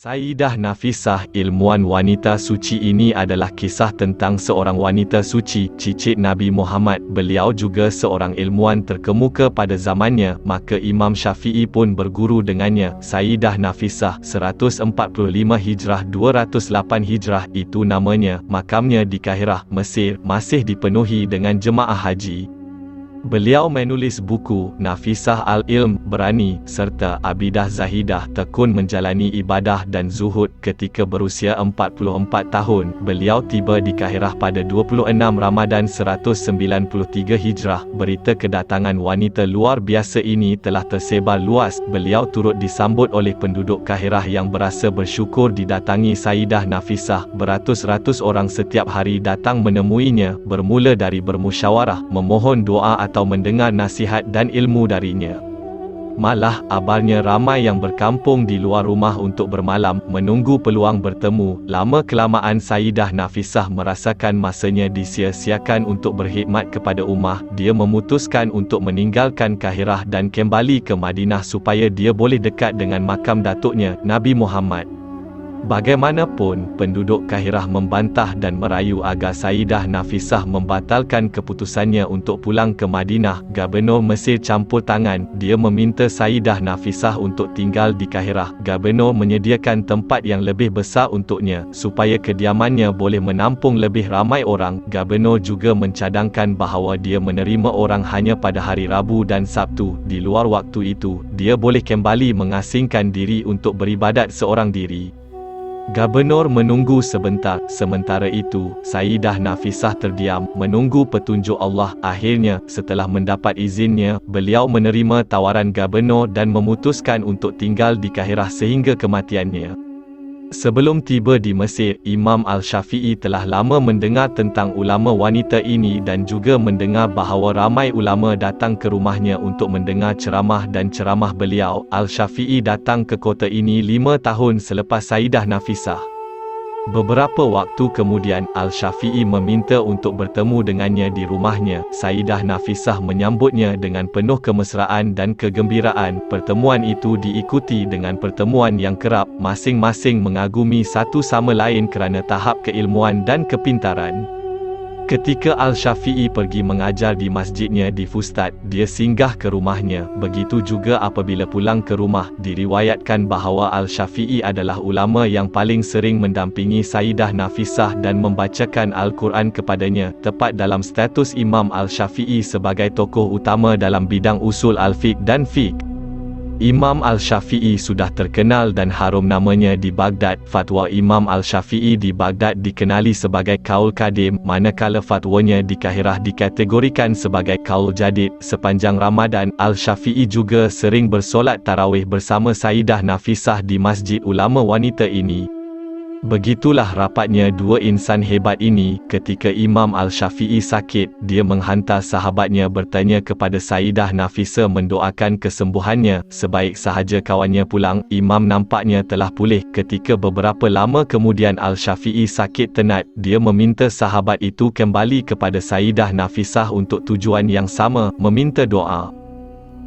Sayyidah Nafisah, ilmuwan wanita suci ini adalah kisah tentang seorang wanita suci, cicit Nabi Muhammad. Beliau juga seorang ilmuwan terkemuka pada zamannya, maka Imam Syafi'i pun berguru dengannya. Sayyidah Nafisah, 145 Hijrah 208 Hijrah, itu namanya. Makamnya di Kahirah, Mesir, masih dipenuhi dengan jemaah haji. Beliau menulis buku Nafisah Al-Ilm, Berani, serta Abidah Zahidah, tekun menjalani ibadah dan zuhud. Ketika berusia 44 tahun, beliau tiba di Kahirah pada 26 Ramadan 193 Hijrah. Berita kedatangan wanita luar biasa ini telah tersebar luas. Beliau turut disambut oleh penduduk Kahirah yang berasa bersyukur didatangi Sayyidah Nafisah. Beratus-ratus orang setiap hari datang menemuinya, bermula dari bermusyawarah, memohon doa atau mendengar nasihat dan ilmu darinya. Malah, abarnya ramai yang berkampung di luar rumah untuk bermalam, menunggu peluang bertemu. Lama-kelamaan Sayyidah Nafisah merasakan masanya disia-siakan untuk berkhidmat kepada ummah. Dia memutuskan untuk meninggalkan Kahirah dan kembali ke Madinah supaya dia boleh dekat dengan makam datuknya, Nabi Muhammad. Bagaimanapun, penduduk Kahirah membantah dan merayu agar Sayyidah Nafisah membatalkan keputusannya untuk pulang ke Madinah. Gubernur Mesir campur tangan. Dia meminta Sayyidah Nafisah untuk tinggal di Kahirah. Gubernur menyediakan tempat yang lebih besar untuknya, supaya kediamannya boleh menampung lebih ramai orang. Gubernur juga mencadangkan bahawa dia menerima orang hanya pada hari Rabu dan Sabtu. Di luar waktu itu, dia boleh kembali mengasingkan diri untuk beribadat seorang diri. Gubernur menunggu sebentar. Sementara itu, Sayyidah Nafisah terdiam, menunggu petunjuk Allah. Akhirnya, setelah mendapat izinnya, beliau menerima tawaran gubernur dan memutuskan untuk tinggal di Kahirah sehingga kematiannya. Sebelum tiba di Mesir, Imam Al-Syafi'i telah lama mendengar tentang ulama wanita ini dan juga mendengar bahawa ramai ulama datang ke rumahnya untuk mendengar ceramah dan ceramah beliau. Al-Syafi'i datang ke kota ini 5 tahun selepas Sayyidah Nafisah. Beberapa waktu kemudian, Al-Syafi'i meminta untuk bertemu dengannya di rumahnya. Sayyidah Nafisah menyambutnya dengan penuh kemesraan dan kegembiraan. Pertemuan itu diikuti dengan pertemuan yang kerap, masing-masing mengagumi satu sama lain kerana tahap keilmuan dan kepintaran. Ketika Al-Syafi'i pergi mengajar di masjidnya di Fustat, dia singgah ke rumahnya. Begitu juga apabila pulang ke rumah. Diriwayatkan bahawa Al-Syafi'i adalah ulama yang paling sering mendampingi Sayyidah Nafisah dan membacakan Al-Quran kepadanya, tepat dalam status Imam Al-Syafi'i sebagai tokoh utama dalam bidang usul al-fiqh dan fiqh. Imam Al-Syafi'i sudah terkenal dan harum namanya di Baghdad. Fatwa Imam Al-Syafi'i di Baghdad dikenali sebagai Qaul Qadim, manakala fatwanya di Kahirah dikategorikan sebagai Qaul Jadid. Sepanjang Ramadan, Al-Syafi'i juga sering bersolat tarawih bersama Sayyidah Nafisah di masjid ulama wanita ini. Begitulah rapatnya dua insan hebat ini. Ketika Imam Al-Syafi'i sakit, dia menghantar sahabatnya bertanya kepada Sayyidah Nafisah mendoakan kesembuhannya. Sebaik sahaja kawannya pulang, Imam nampaknya telah pulih. Ketika beberapa lama kemudian Al-Syafi'i sakit tenat, dia meminta sahabat itu kembali kepada Sayyidah Nafisah untuk tujuan yang sama, meminta doa.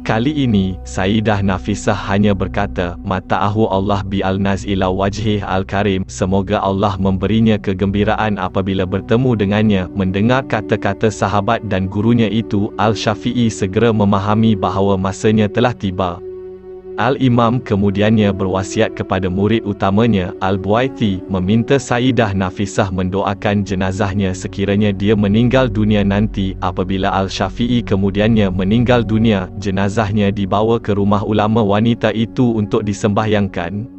Kali ini, Sayyidah Nafisah hanya berkata, "Mata'ahu Allah bi'al-naz ila wajhih al-karim." Semoga Allah memberinya kegembiraan apabila bertemu dengannya. Mendengar kata-kata sahabat dan gurunya itu, Al-Syafi'i segera memahami bahawa masanya telah tiba. Al-Imam kemudiannya berwasiat kepada murid utamanya, Al-Buaiti, meminta Sayyidah Nafisah mendoakan jenazahnya sekiranya dia meninggal dunia nanti. Apabila Al-Syafi'i kemudiannya meninggal dunia, jenazahnya dibawa ke rumah ulama wanita itu untuk disembahyangkan.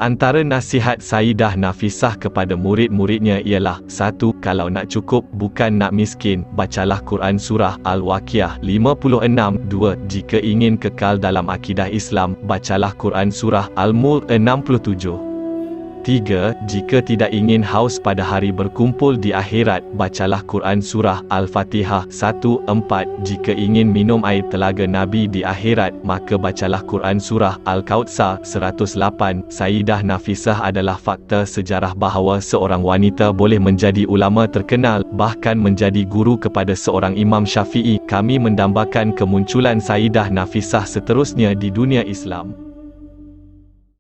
Antara nasihat Sayyidah Nafisah kepada murid-muridnya ialah: 1. Kalau nak cukup, bukan nak miskin, bacalah Quran Surah Al-Waqiah 56. 2. Jika ingin kekal dalam akidah Islam, bacalah Quran Surah Al-Mulk 67. 3. Jika tidak ingin haus pada hari berkumpul di akhirat, bacalah Quran Surah Al-Fatihah 1. 4. Jika ingin minum air telaga Nabi di akhirat, maka bacalah Quran Surah Al-Kautsar 108. Sayyidah Nafisah adalah fakta sejarah bahawa seorang wanita boleh menjadi ulama terkenal, bahkan menjadi guru kepada seorang Imam Syafi'i. Kami mendambakan kemunculan Sayyidah Nafisah seterusnya di dunia Islam.